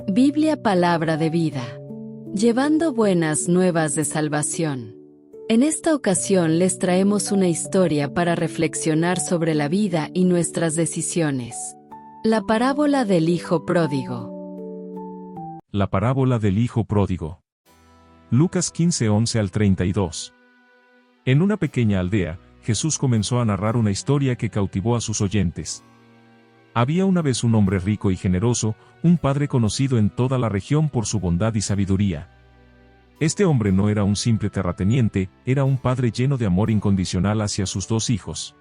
Biblia Palabra de Vida. Llevando buenas nuevas de salvación. En esta ocasión les traemos una historia para reflexionar sobre la vida y nuestras decisiones. La parábola del Hijo Pródigo. La parábola del Hijo Pródigo. Lucas 15, 11 al 32. En una pequeña aldea, Jesús comenzó a narrar una historia que cautivó a sus oyentes. Había una vez un hombre rico y generoso, un padre conocido en toda la región por su bondad y sabiduría. Este hombre no era un simple terrateniente, era un padre lleno de amor incondicional hacia sus dos hijos.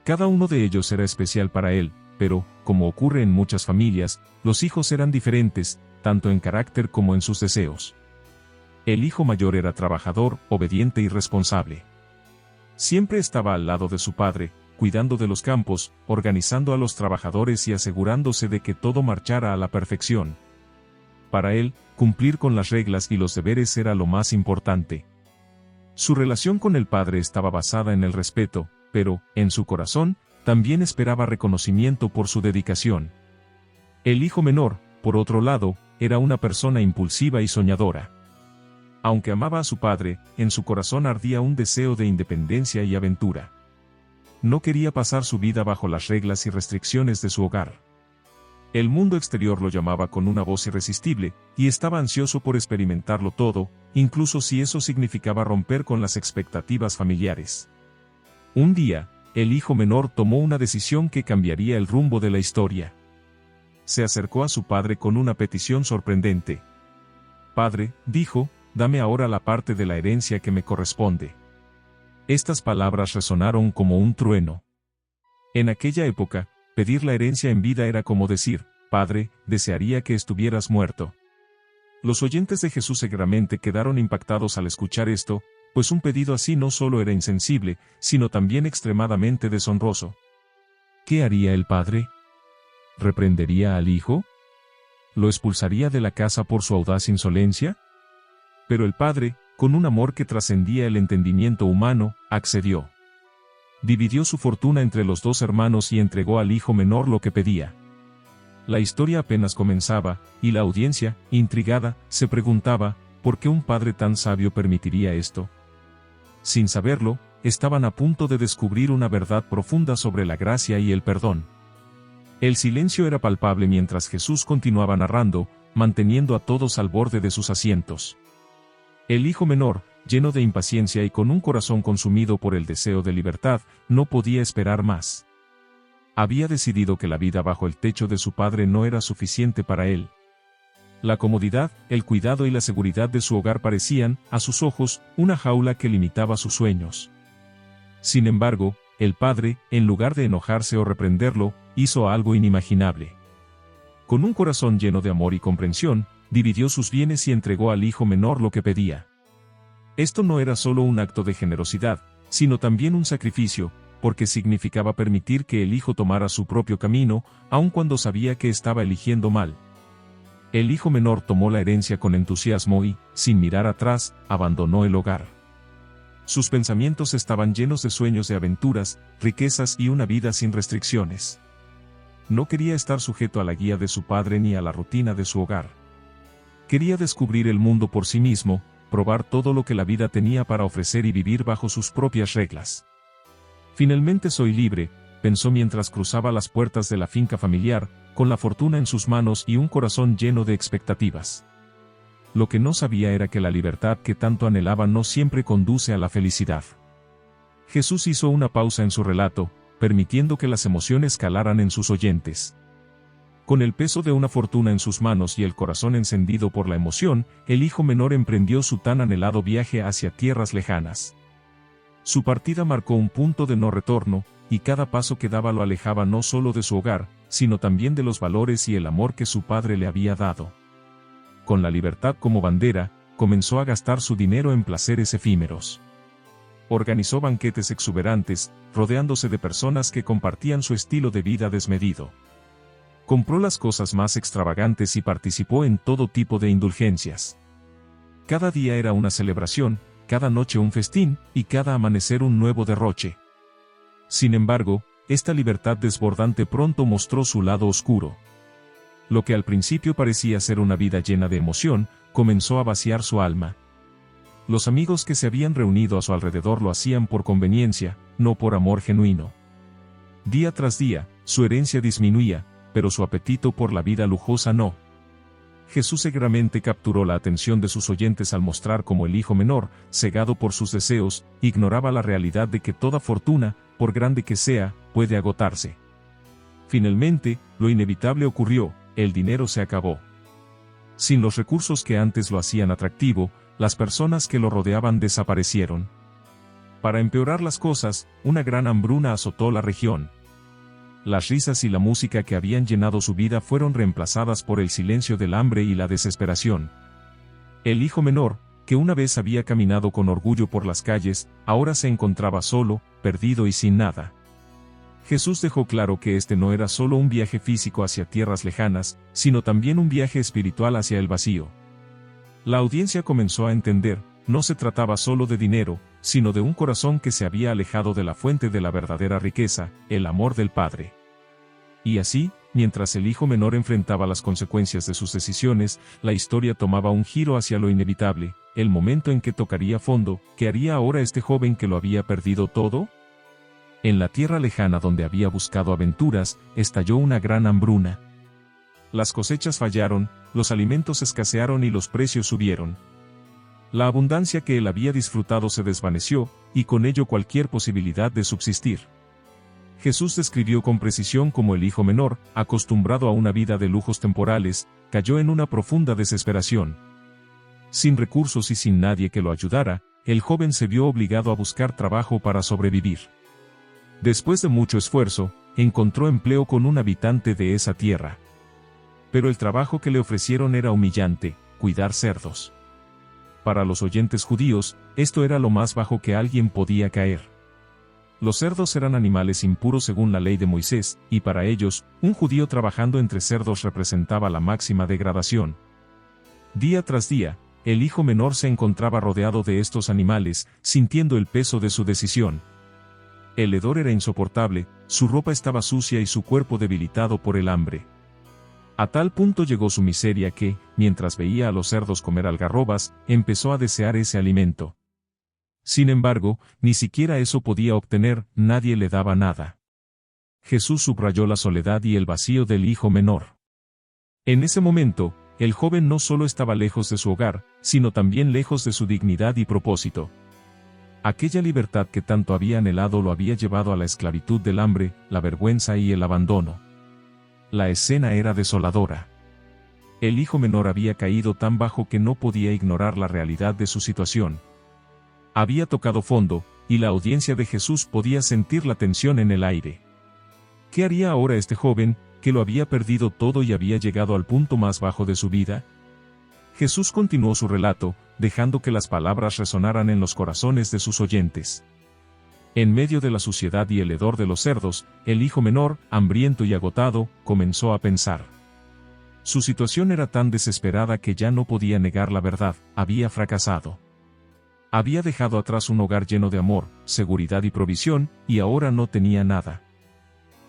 Cada uno de ellos era especial para él, pero, como ocurre en muchas familias, los hijos eran diferentes, tanto en carácter como en sus deseos. El hijo mayor era trabajador, obediente y responsable. Siempre estaba al lado de su padre, cuidando de los campos, organizando a los trabajadores y asegurándose de que todo marchara a la perfección. Para él, cumplir con las reglas y los deberes era lo más importante. Su relación con el padre estaba basada en el respeto, pero, en su corazón, también esperaba reconocimiento por su dedicación. El hijo menor, por otro lado, era una persona impulsiva y soñadora. Aunque amaba a su padre, en su corazón ardía un deseo de independencia y aventura. No quería pasar su vida bajo las reglas y restricciones de su hogar. El mundo exterior lo llamaba con una voz irresistible, y estaba ansioso por experimentarlo todo, incluso si eso significaba romper con las expectativas familiares. Un día, el hijo menor tomó una decisión que cambiaría el rumbo de la historia. Se acercó a su padre con una petición sorprendente. «Padre», dijo, «dame ahora la parte de la herencia que me corresponde». Estas palabras resonaron como un trueno. En aquella época, pedir la herencia en vida era como decir, «Padre, desearía que estuvieras muerto». Los oyentes de Jesús seguramente quedaron impactados al escuchar esto, pues un pedido así no solo era insensible, sino también extremadamente deshonroso. ¿Qué haría el padre? ¿Reprendería al hijo? ¿Lo expulsaría de la casa por su audaz insolencia? Pero el padre, con un amor que trascendía el entendimiento humano, accedió. Dividió su fortuna entre los dos hermanos y entregó al hijo menor lo que pedía. La historia apenas comenzaba, y la audiencia, intrigada, se preguntaba, ¿por qué un padre tan sabio permitiría esto? Sin saberlo, estaban a punto de descubrir una verdad profunda sobre la gracia y el perdón. El silencio era palpable mientras Jesús continuaba narrando, manteniendo a todos al borde de sus asientos. El hijo menor, lleno de impaciencia y con un corazón consumido por el deseo de libertad, no podía esperar más. Había decidido que la vida bajo el techo de su padre no era suficiente para él. La comodidad, el cuidado y la seguridad de su hogar parecían, a sus ojos, una jaula que limitaba sus sueños. Sin embargo, el padre, en lugar de enojarse o reprenderlo, hizo algo inimaginable. Con un corazón lleno de amor y comprensión, dividió sus bienes y entregó al hijo menor lo que pedía. Esto no era solo un acto de generosidad, sino también un sacrificio, porque significaba permitir que el hijo tomara su propio camino, aun cuando sabía que estaba eligiendo mal. El hijo menor tomó la herencia con entusiasmo y, sin mirar atrás, abandonó el hogar. Sus pensamientos estaban llenos de sueños de aventuras, riquezas y una vida sin restricciones. No quería estar sujeto a la guía de su padre ni a la rutina de su hogar. Quería descubrir el mundo por sí mismo, probar todo lo que la vida tenía para ofrecer y vivir bajo sus propias reglas. Finalmente soy libre, pensó mientras cruzaba las puertas de la finca familiar, con la fortuna en sus manos y un corazón lleno de expectativas. Lo que no sabía era que la libertad que tanto anhelaba no siempre conduce a la felicidad. Jesús hizo una pausa en su relato, permitiendo que las emociones calaran en sus oyentes. Con el peso de una fortuna en sus manos y el corazón encendido por la emoción, el hijo menor emprendió su tan anhelado viaje hacia tierras lejanas. Su partida marcó un punto de no retorno, y cada paso que daba lo alejaba no solo de su hogar, sino también de los valores y el amor que su padre le había dado. Con la libertad como bandera, comenzó a gastar su dinero en placeres efímeros. Organizó banquetes exuberantes, rodeándose de personas que compartían su estilo de vida desmedido. Compró las cosas más extravagantes y participó en todo tipo de indulgencias. Cada día era una celebración, cada noche un festín, y cada amanecer un nuevo derroche. Sin embargo, esta libertad desbordante pronto mostró su lado oscuro. Lo que al principio parecía ser una vida llena de emoción, comenzó a vaciar su alma. Los amigos que se habían reunido a su alrededor lo hacían por conveniencia, no por amor genuino. Día tras día, su herencia disminuía, pero su apetito por la vida lujosa no. Jesús seguramente capturó la atención de sus oyentes al mostrar cómo el hijo menor, cegado por sus deseos, ignoraba la realidad de que toda fortuna, por grande que sea, puede agotarse. Finalmente, lo inevitable ocurrió, el dinero se acabó. Sin los recursos que antes lo hacían atractivo, las personas que lo rodeaban desaparecieron. Para empeorar las cosas, una gran hambruna azotó la región. Las risas y la música que habían llenado su vida fueron reemplazadas por el silencio del hambre y la desesperación. El hijo menor, que una vez había caminado con orgullo por las calles, ahora se encontraba solo, perdido y sin nada. Jesús dejó claro que este no era solo un viaje físico hacia tierras lejanas, sino también un viaje espiritual hacia el vacío. La audiencia comenzó a entender, no se trataba solo de dinero, sino de un corazón que se había alejado de la fuente de la verdadera riqueza, el amor del Padre. Y así, mientras el hijo menor enfrentaba las consecuencias de sus decisiones, la historia tomaba un giro hacia lo inevitable, el momento en que tocaría fondo. ¿Qué haría ahora este joven que lo había perdido todo? En la tierra lejana donde había buscado aventuras, estalló una gran hambruna. Las cosechas fallaron, los alimentos escasearon y los precios subieron. La abundancia que él había disfrutado se desvaneció, y con ello cualquier posibilidad de subsistir. Jesús describió con precisión cómo el hijo menor, acostumbrado a una vida de lujos temporales, cayó en una profunda desesperación. Sin recursos y sin nadie que lo ayudara, el joven se vio obligado a buscar trabajo para sobrevivir. Después de mucho esfuerzo, encontró empleo con un habitante de esa tierra. Pero el trabajo que le ofrecieron era humillante, cuidar cerdos. Para los oyentes judíos, esto era lo más bajo que alguien podía caer. Los cerdos eran animales impuros según la ley de Moisés, y para ellos, un judío trabajando entre cerdos representaba la máxima degradación. Día tras día, el hijo menor se encontraba rodeado de estos animales, sintiendo el peso de su decisión. El hedor era insoportable, su ropa estaba sucia y su cuerpo debilitado por el hambre. A tal punto llegó su miseria que, mientras veía a los cerdos comer algarrobas, empezó a desear ese alimento. Sin embargo, ni siquiera eso podía obtener, nadie le daba nada. Jesús subrayó la soledad y el vacío del hijo menor. En ese momento, el joven no solo estaba lejos de su hogar, sino también lejos de su dignidad y propósito. Aquella libertad que tanto había anhelado lo había llevado a la esclavitud del hambre, la vergüenza y el abandono. La escena era desoladora. El hijo menor había caído tan bajo que no podía ignorar la realidad de su situación. Había tocado fondo, y la audiencia de Jesús podía sentir la tensión en el aire. ¿Qué haría ahora este joven, que lo había perdido todo y había llegado al punto más bajo de su vida? Jesús continuó su relato, dejando que las palabras resonaran en los corazones de sus oyentes. En medio de la suciedad y el hedor de los cerdos, el hijo menor, hambriento y agotado, comenzó a pensar. Su situación era tan desesperada que ya no podía negar la verdad, había fracasado. Había dejado atrás un hogar lleno de amor, seguridad y provisión, y ahora no tenía nada.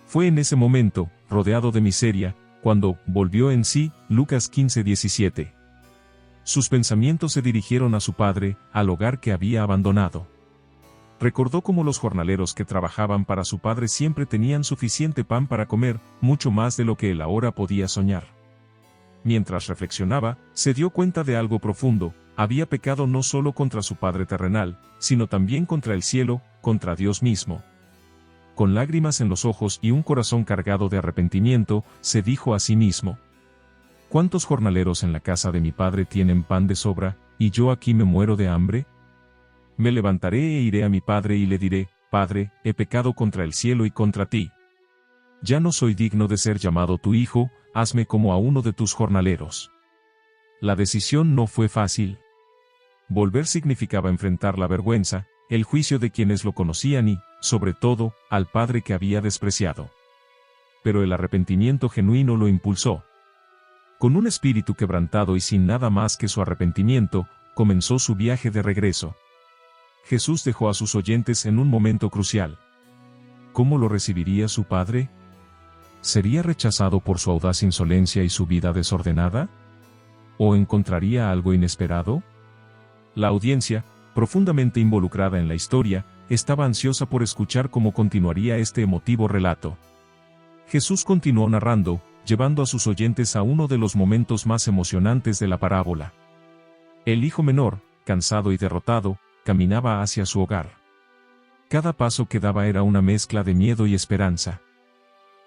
Fue en ese momento, rodeado de miseria, cuando volvió en sí. Lucas 15:17. Sus pensamientos se dirigieron a su padre, al hogar que había abandonado. Recordó cómo los jornaleros que trabajaban para su padre siempre tenían suficiente pan para comer, mucho más de lo que él ahora podía soñar. Mientras reflexionaba, se dio cuenta de algo profundo: había pecado no solo contra su padre terrenal, sino también contra el cielo, contra Dios mismo. Con lágrimas en los ojos y un corazón cargado de arrepentimiento, se dijo a sí mismo: ¿cuántos jornaleros en la casa de mi padre tienen pan de sobra, y yo aquí me muero de hambre? Me levantaré e iré a mi padre y le diré: Padre, he pecado contra el cielo y contra ti. Ya no soy digno de ser llamado tu hijo, hazme como a uno de tus jornaleros. La decisión no fue fácil. Volver significaba enfrentar la vergüenza, el juicio de quienes lo conocían y, sobre todo, al padre que había despreciado. Pero el arrepentimiento genuino lo impulsó. Con un espíritu quebrantado y sin nada más que su arrepentimiento, comenzó su viaje de regreso. Jesús dejó a sus oyentes en un momento crucial. ¿Cómo lo recibiría su padre? ¿Sería rechazado por su audaz insolencia y su vida desordenada? ¿O encontraría algo inesperado? La audiencia, profundamente involucrada en la historia, estaba ansiosa por escuchar cómo continuaría este emotivo relato. Jesús continuó narrando, llevando a sus oyentes a uno de los momentos más emocionantes de la parábola. El hijo menor, cansado y derrotado, caminaba hacia su hogar. Cada paso que daba era una mezcla de miedo y esperanza.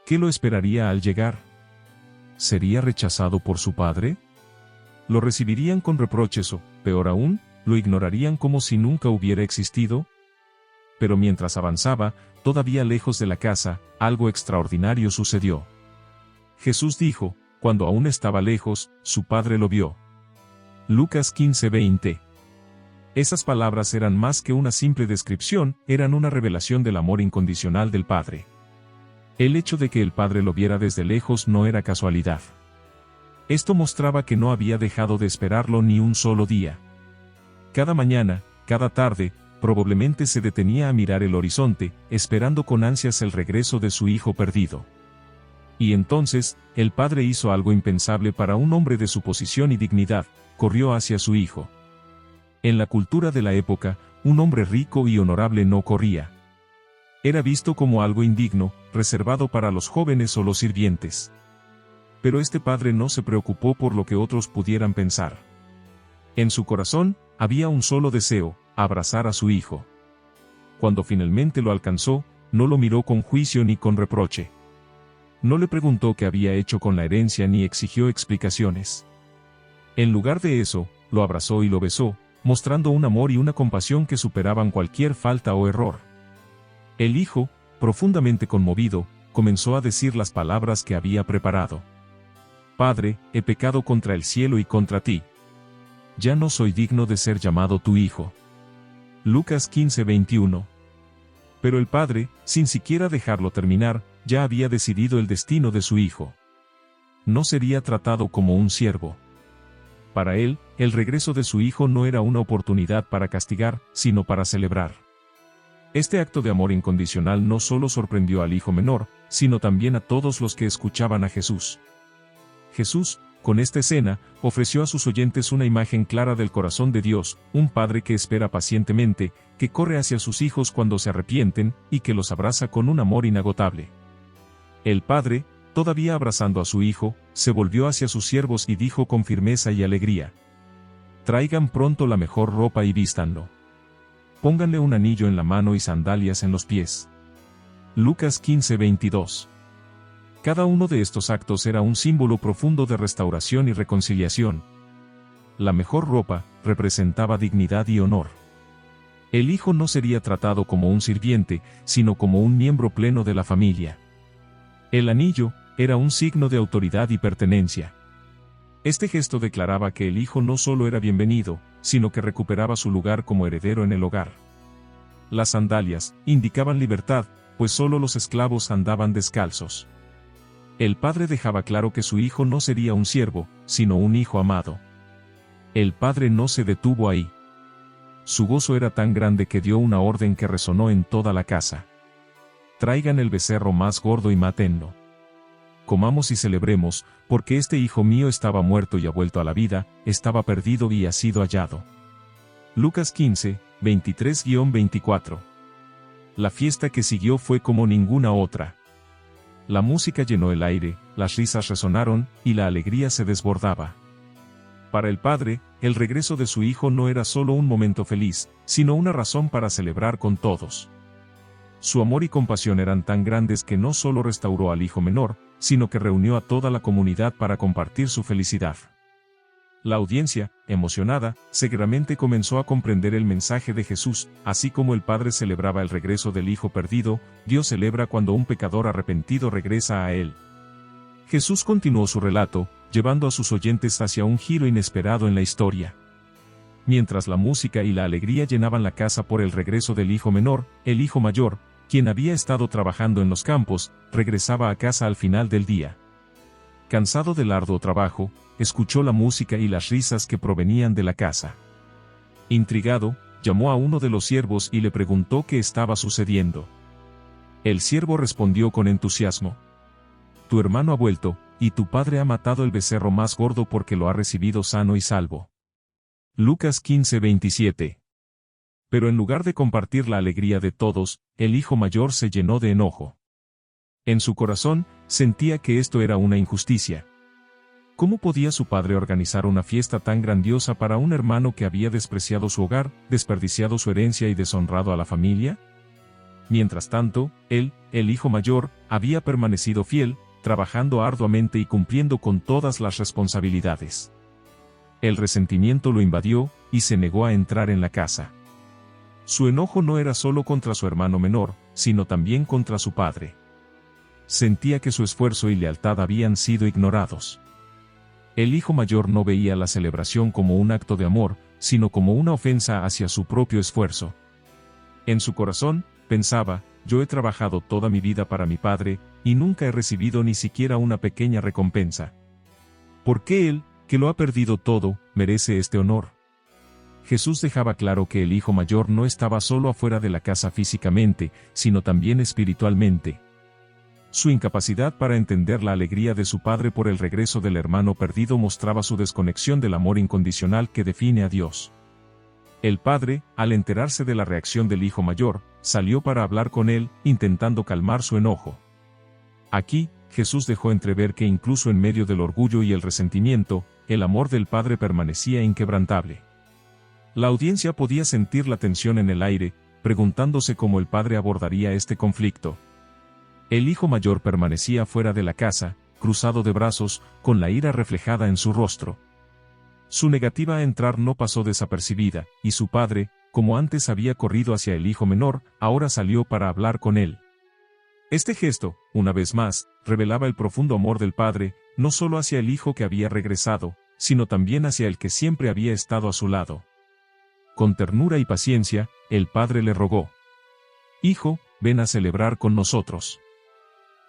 ¿Qué lo esperaría al llegar? ¿Sería rechazado por su padre? ¿Lo recibirían con reproches o, peor aún, lo ignorarían como si nunca hubiera existido? Pero mientras avanzaba, todavía lejos de la casa, algo extraordinario sucedió. Jesús dijo, cuando aún estaba lejos, su padre lo vio. Lucas 15:20. Esas palabras eran más que una simple descripción, eran una revelación del amor incondicional del Padre. El hecho de que el Padre lo viera desde lejos no era casualidad. Esto mostraba que no había dejado de esperarlo ni un solo día. Cada mañana, cada tarde, probablemente se detenía a mirar el horizonte, esperando con ansias el regreso de su hijo perdido. Y entonces, el Padre hizo algo impensable para un hombre de su posición y dignidad, corrió hacia su hijo. En la cultura de la época, un hombre rico y honorable no corría. Era visto como algo indigno, reservado para los jóvenes o los sirvientes. Pero este padre no se preocupó por lo que otros pudieran pensar. En su corazón, había un solo deseo, abrazar a su hijo. Cuando finalmente lo alcanzó, no lo miró con juicio ni con reproche. No le preguntó qué había hecho con la herencia ni exigió explicaciones. En lugar de eso, lo abrazó y lo besó, mostrando un amor y una compasión que superaban cualquier falta o error. El hijo, profundamente conmovido, comenzó a decir las palabras que había preparado. Padre, he pecado contra el cielo y contra ti. Ya no soy digno de ser llamado tu hijo. Lucas 15:21. Pero el padre, sin siquiera dejarlo terminar, ya había decidido el destino de su hijo. No sería tratado como un siervo. Para él, el regreso de su hijo no era una oportunidad para castigar, sino para celebrar. Este acto de amor incondicional no solo sorprendió al hijo menor, sino también a todos los que escuchaban a Jesús. Jesús, con esta escena, ofreció a sus oyentes una imagen clara del corazón de Dios, un padre que espera pacientemente, que corre hacia sus hijos cuando se arrepienten, y que los abraza con un amor inagotable. El padre, todavía abrazando a su hijo, se volvió hacia sus siervos y dijo con firmeza y alegría: traigan pronto la mejor ropa y vístanlo. Pónganle un anillo en la mano y sandalias en los pies. Lucas 15:22. Cada uno de estos actos era un símbolo profundo de restauración y reconciliación. La mejor ropa representaba dignidad y honor. El hijo no sería tratado como un sirviente, sino como un miembro pleno de la familia. El anillo era un signo de autoridad y pertenencia. Este gesto declaraba que el hijo no solo era bienvenido, sino que recuperaba su lugar como heredero en el hogar. Las sandalias indicaban libertad, pues solo los esclavos andaban descalzos. El padre dejaba claro que su hijo no sería un siervo, sino un hijo amado. El padre no se detuvo ahí. Su gozo era tan grande que dio una orden que resonó en toda la casa. Traigan el becerro más gordo y mátenlo. Comamos y celebremos, porque este hijo mío estaba muerto y ha vuelto a la vida, estaba perdido y ha sido hallado. Lucas 15, 23-24. La fiesta que siguió fue como ninguna otra. La música llenó el aire, las risas resonaron, y la alegría se desbordaba. Para el padre, el regreso de su hijo no era solo un momento feliz, sino una razón para celebrar con todos. Su amor y compasión eran tan grandes que no solo restauró al hijo menor, sino que reunió a toda la comunidad para compartir su felicidad. La audiencia, emocionada, seguramente comenzó a comprender el mensaje de Jesús. Así como el Padre celebraba el regreso del Hijo perdido, Dios celebra cuando un pecador arrepentido regresa a Él. Jesús continuó su relato, llevando a sus oyentes hacia un giro inesperado en la historia. Mientras la música y la alegría llenaban la casa por el regreso del hijo menor, el hijo mayor, quien había estado trabajando en los campos, regresaba a casa al final del día. Cansado del arduo trabajo, escuchó la música y las risas que provenían de la casa. Intrigado, llamó a uno de los siervos y le preguntó qué estaba sucediendo. El siervo respondió con entusiasmo: tu hermano ha vuelto, y tu padre ha matado el becerro más gordo porque lo ha recibido sano y salvo. Lucas 15:27. Pero en lugar de compartir la alegría de todos, el hijo mayor se llenó de enojo. En su corazón, sentía que esto era una injusticia. ¿Cómo podía su padre organizar una fiesta tan grandiosa para un hermano que había despreciado su hogar, desperdiciado su herencia y deshonrado a la familia? Mientras tanto, él, el hijo mayor, había permanecido fiel, trabajando arduamente y cumpliendo con todas las responsabilidades. El resentimiento lo invadió, y se negó a entrar en la casa. Su enojo no era solo contra su hermano menor, sino también contra su padre. Sentía que su esfuerzo y lealtad habían sido ignorados. El hijo mayor no veía la celebración como un acto de amor, sino como una ofensa hacia su propio esfuerzo. En su corazón, pensaba, yo he trabajado toda mi vida para mi padre, y nunca he recibido ni siquiera una pequeña recompensa. ¿Por qué él, que lo ha perdido todo, merece este honor? Jesús dejaba claro que el hijo mayor no estaba solo afuera de la casa físicamente, sino también espiritualmente. Su incapacidad para entender la alegría de su padre por el regreso del hermano perdido mostraba su desconexión del amor incondicional que define a Dios. El padre, al enterarse de la reacción del hijo mayor, salió para hablar con él, intentando calmar su enojo. Aquí, Jesús dejó entrever que incluso en medio del orgullo y el resentimiento, el amor del padre permanecía inquebrantable. La audiencia podía sentir la tensión en el aire, preguntándose cómo el padre abordaría este conflicto. El hijo mayor permanecía fuera de la casa, cruzado de brazos, con la ira reflejada en su rostro. Su negativa a entrar no pasó desapercibida, y su padre, como antes había corrido hacia el hijo menor, ahora salió para hablar con él. Este gesto, una vez más, revelaba el profundo amor del padre, no solo hacia el hijo que había regresado, sino también hacia el que siempre había estado a su lado. Con ternura y paciencia, el padre le rogó: «Hijo, ven a celebrar con nosotros.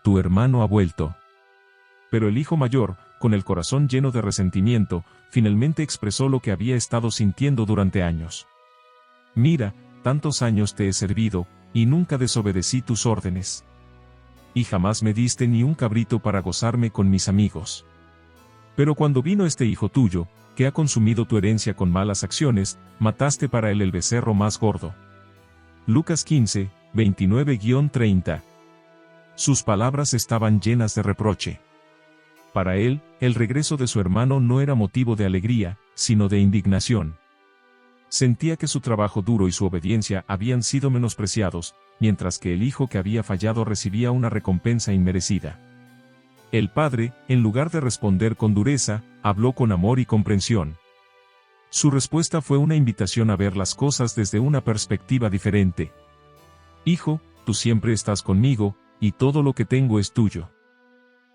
Tu hermano ha vuelto». Pero el hijo mayor, con el corazón lleno de resentimiento, finalmente expresó lo que había estado sintiendo durante años. «Mira, tantos años te he servido, y nunca desobedecí tus órdenes. Y jamás me diste ni un cabrito para gozarme con mis amigos. Pero cuando vino este hijo tuyo, que ha consumido tu herencia con malas acciones, mataste para él el becerro más gordo». Lucas 15, 29-30. Sus palabras estaban llenas de reproche. Para él, el regreso de su hermano no era motivo de alegría, sino de indignación. Sentía que su trabajo duro y su obediencia habían sido menospreciados, mientras que el hijo que había fallado recibía una recompensa inmerecida. El padre, en lugar de responder con dureza, habló con amor y comprensión. Su respuesta fue una invitación a ver las cosas desde una perspectiva diferente. «Hijo, tú siempre estás conmigo, y todo lo que tengo es tuyo».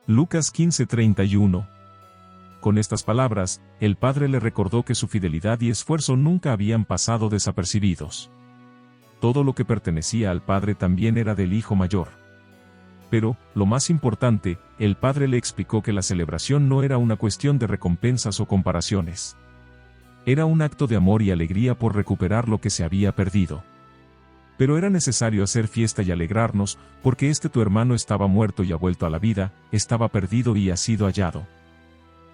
Lucas 15:31. Con estas palabras, el padre le recordó que su fidelidad y esfuerzo nunca habían pasado desapercibidos. Todo lo que pertenecía al padre también era del hijo mayor. Pero, lo más importante, el padre le explicó que la celebración no era una cuestión de recompensas o comparaciones. Era un acto de amor y alegría por recuperar lo que se había perdido. Pero era necesario hacer fiesta y alegrarnos, porque tu hermano estaba muerto y ha vuelto a la vida, estaba perdido y ha sido hallado.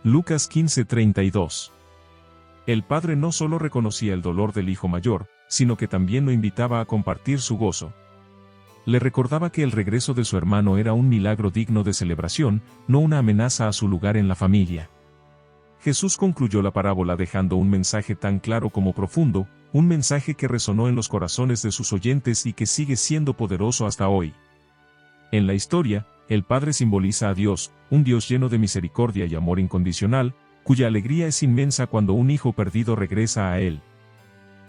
Lucas 15:32. El padre no solo reconocía el dolor del hijo mayor, sino que también lo invitaba a compartir su gozo. Le recordaba que el regreso de su hermano era un milagro digno de celebración, no una amenaza a su lugar en la familia. Jesús concluyó la parábola dejando un mensaje tan claro como profundo, un mensaje que resonó en los corazones de sus oyentes y que sigue siendo poderoso hasta hoy. En la historia, el Padre simboliza a Dios, un Dios lleno de misericordia y amor incondicional, cuya alegría es inmensa cuando un hijo perdido regresa a Él.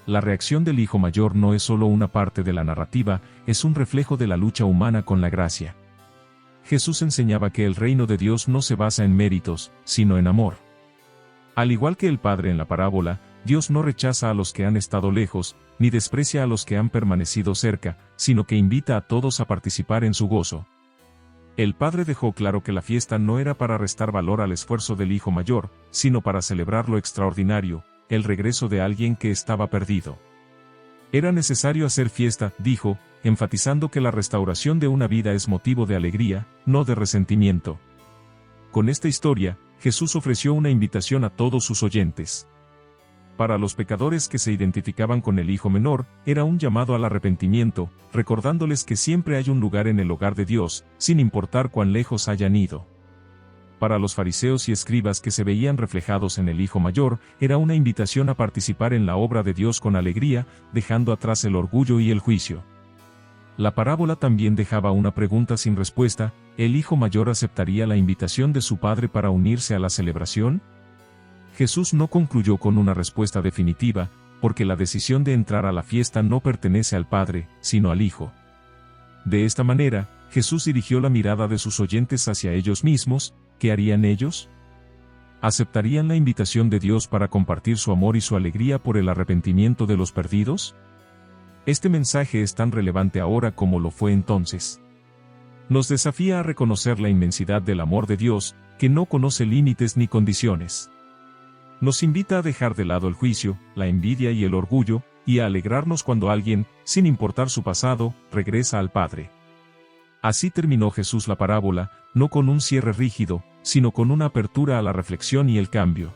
La reacción del hijo mayor no es solo una parte de la narrativa, es un reflejo de la lucha humana con la gracia. Jesús enseñaba que el reino de Dios no se basa en méritos, sino en amor. Al igual que el Padre en la parábola, Dios no rechaza a los que han estado lejos, ni desprecia a los que han permanecido cerca, sino que invita a todos a participar en su gozo. El Padre dejó claro que la fiesta no era para restar valor al esfuerzo del hijo mayor, sino para celebrar lo extraordinario, el regreso de alguien que estaba perdido. Era necesario hacer fiesta, dijo, enfatizando que la restauración de una vida es motivo de alegría, no de resentimiento. Con esta historia, Jesús ofreció una invitación a todos sus oyentes. Para los pecadores que se identificaban con el hijo menor, era un llamado al arrepentimiento, recordándoles que siempre hay un lugar en el hogar de Dios, sin importar cuán lejos hayan ido. Para los fariseos y escribas que se veían reflejados en el hijo mayor, era una invitación a participar en la obra de Dios con alegría, dejando atrás el orgullo y el juicio. La parábola también dejaba una pregunta sin respuesta: ¿el hijo mayor aceptaría la invitación de su padre para unirse a la celebración? Jesús no concluyó con una respuesta definitiva, porque la decisión de entrar a la fiesta no pertenece al padre, sino al hijo. De esta manera, Jesús dirigió la mirada de sus oyentes hacia ellos mismos. ¿Qué harían ellos? ¿Aceptarían la invitación de Dios para compartir su amor y su alegría por el arrepentimiento de los perdidos? Este mensaje es tan relevante ahora como lo fue entonces. Nos desafía a reconocer la inmensidad del amor de Dios, que no conoce límites ni condiciones. Nos invita a dejar de lado el juicio, la envidia y el orgullo, y a alegrarnos cuando alguien, sin importar su pasado, regresa al Padre. Así terminó Jesús la parábola, no con un cierre rígido, sino con una apertura a la reflexión y el cambio.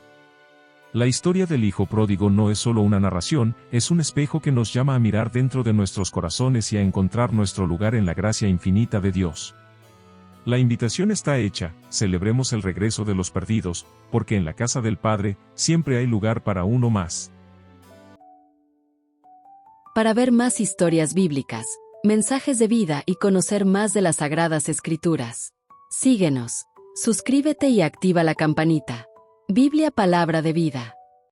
La historia del Hijo Pródigo no es solo una narración, es un espejo que nos llama a mirar dentro de nuestros corazones y a encontrar nuestro lugar en la gracia infinita de Dios. La invitación está hecha: celebremos el regreso de los perdidos, porque en la casa del Padre siempre hay lugar para uno más. Para ver más historias bíblicas, mensajes de vida y conocer más de las Sagradas Escrituras, síguenos, suscríbete y activa la campanita. Biblia Palabra de Vida.